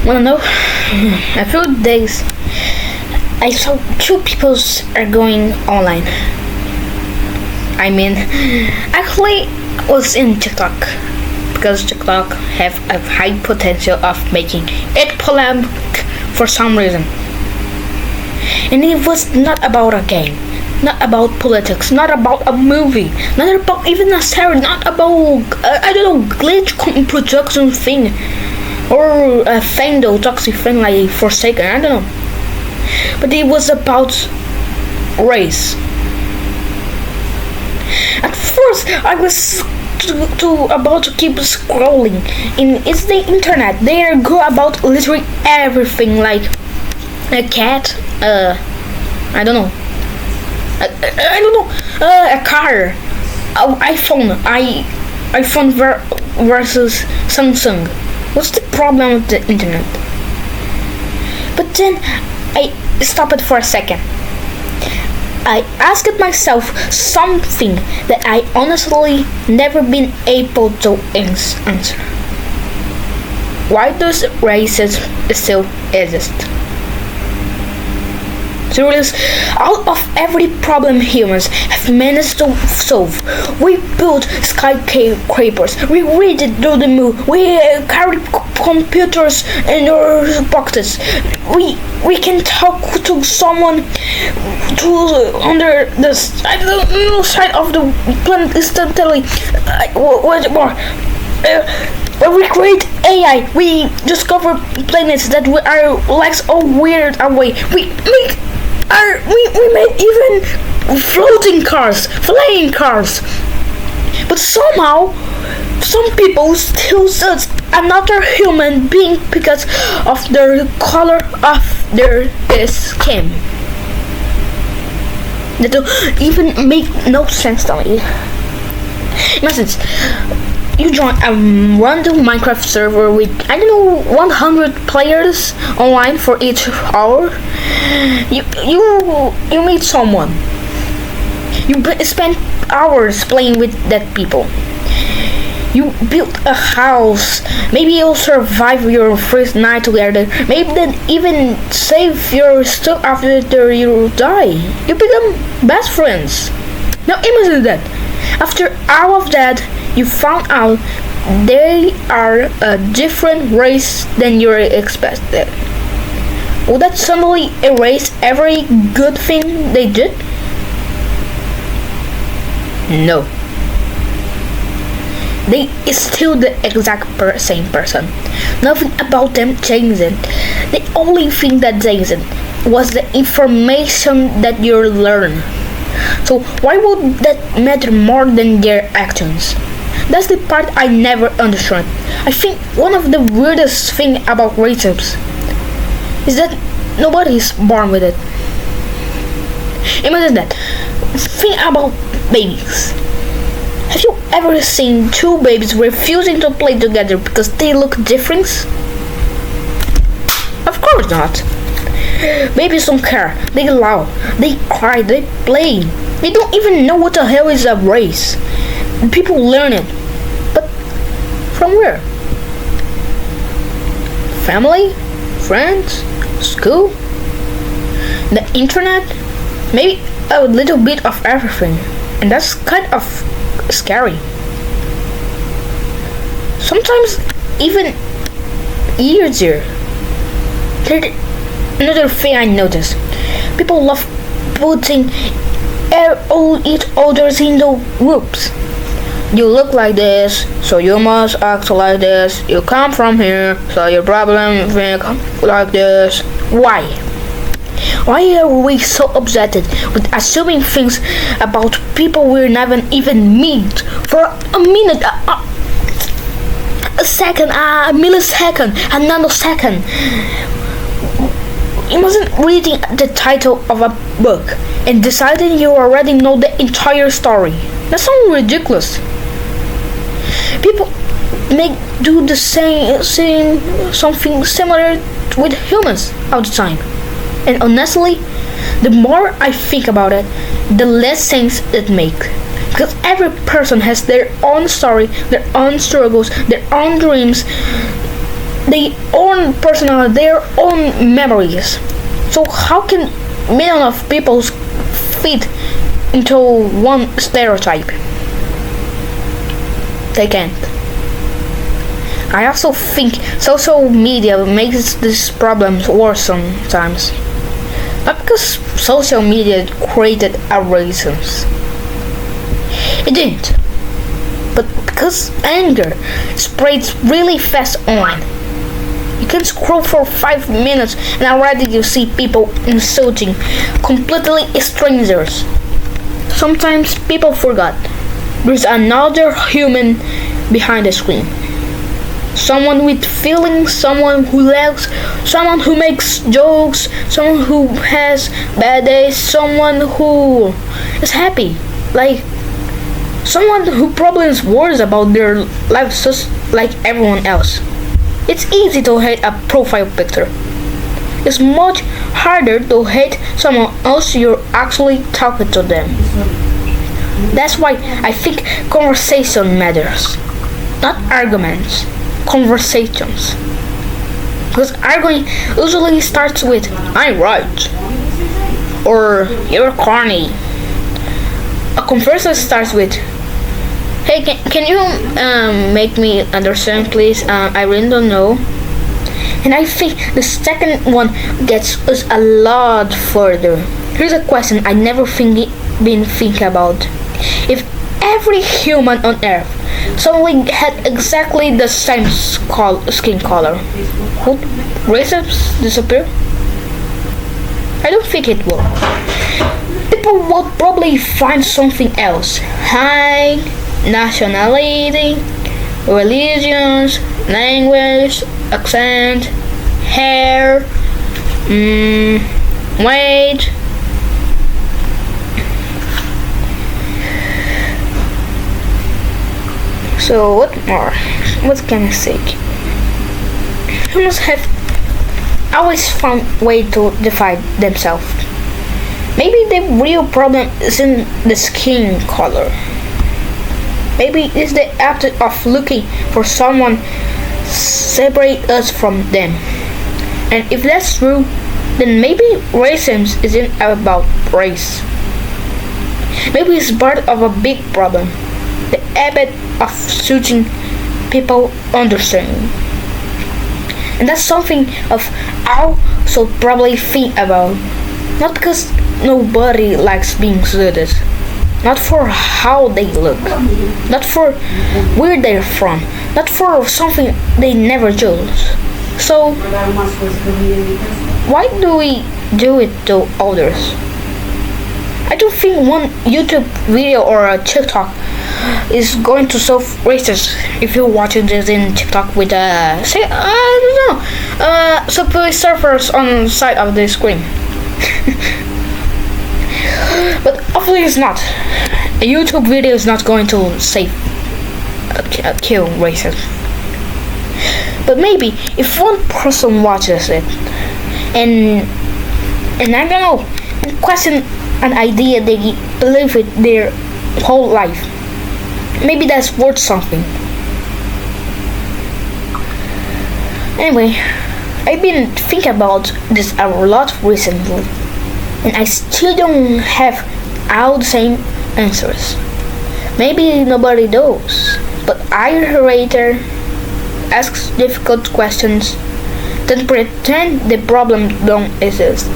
Wanna know? A few days I saw two people are going online. I mean, actually was in TikTok because TikTok have a high potential of making it polemic for some reason. And it was not about a game, not about politics, not about a movie, not about even a series, not about I don't know glitch production thing or a thing though toxic thing like Forsaken. I don't know. But it was about race. At first, I was about to keep scrolling. It's the internet. They are good about literally everything, like a cat. I don't know. I don't know. A car. iPhone versus Samsung. What's the problem with the internet? But then I stopped for a second. I asked myself something that I honestly never been able to answer. Why does racism still exist? Seriously, out of every problem humans have managed to solve, we built skyscrapers, we read through the moon, we carry computers in our pockets, we can talk to someone under the side of the planet instantly. What more? When we create AI, we discover planets that are like so weird away. We made even floating cars, flying cars. But somehow, some people still judge another human being because of the color of their skin. That don't even make no sense to me. Imagine you join a random Minecraft server with, I don't know, 100 players online for each hour. You meet someone. You spend hours playing with that people. You build a house. Maybe you'll survive your first night together. Maybe then even save your stuff after you die. You become best friends. Now imagine that. After all of that, you found out they are a different race than you expected. Would that suddenly erase every good thing they did? No. They is still the exact same person. Nothing about them changed. The only thing that changed was the information that you learn. So why would that matter more than their actions? That's the part I never understood. I think one of the weirdest thing about racism is that nobody is born with it. Imagine that. Think about babies. Have you ever seen two babies refusing to play together because they look different? Of course not. Babies don't care. They laugh, they cry, they play. They don't even know what the hell is a race. People learn it. But from where? Family? Friends? School? The internet? Maybe a little bit of everything. And that's kind of scary. Sometimes even easier. Another thing I noticed. People love putting all each others in the groups. You look like this, so you must act like this. You come from here, so your problem think like this. Why? Why are we so upset with assuming things about people we never even meet for a minute, a second, a millisecond, a nanosecond? Imagine reading the title of a book and deciding you already know the entire story. That sounds ridiculous. People may do the same something similar with humans all the time. And honestly, the more I think about it, the less sense it makes. Because every person has their own story, their own struggles, their own dreams. their own personality, their own memories. So how can millions of people fit into one stereotype? They can't. I also think social media makes these problems worse sometimes. Not because social media created algorithms. It didn't. But because anger spreads really fast online. You can scroll for 5 minutes and already you see people insulting completely strangers. Sometimes people forgot there's another human behind the screen. Someone with feelings, someone who laughs, someone who makes jokes, someone who has bad days, someone who is happy. Like someone who probably is worried about their life just like everyone else. It's easy to hate a profile picture. It's much harder to hate someone else you're actually talking to them. That's why I think conversation matters. Not arguments. Conversations. Because arguing usually starts with I'm right or you're corny. A conversation starts with hey, can you make me understand please? I really don't know. And I think the second one gets us a lot further. Here's a question I never been thinking about. If every human on earth suddenly had exactly the same skin color, would racism disappear? I don't think it will. People would probably find something else. Height, nationality, religions, language, accent, hair, weight. So what more? What can I say? Humans have always found way to define themselves. Maybe the real problem isn't the skin color. Maybe it's the act of looking for someone separate us from them. And if that's true, then maybe racism isn't about race. Maybe it's part of a big problem. The habit of suiting people understanding. And that's something of I also probably think about. Not because nobody likes being suited. Not for how they look. Not for where they're from. Not for something they never chose. So why do we do it to others? I don't think one YouTube video or a TikTok is going to solve racism. If you're watching this in TikTok with say I don't know subway surfers on the side of the screen. But obviously it's not. A YouTube video is not going to save kill racism. But maybe if one person watches it and I don't know and question an idea they believe with their whole life, maybe that's worth something. Anyway, I've been thinking about this a lot recently, and I still don't have all the same answers. Maybe nobody does, but I rather ask difficult questions than pretend the problem don't exist.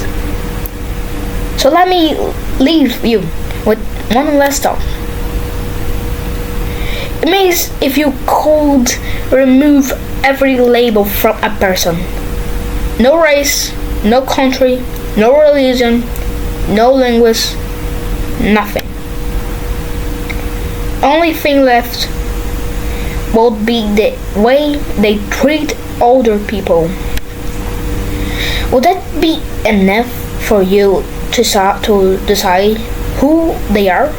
So let me leave you with one last thought. Imagine if you could remove every label from a person. No race, no country, no religion, no language, nothing. Only thing left would be the way they treat older people. Would that be enough for you to decide who they are?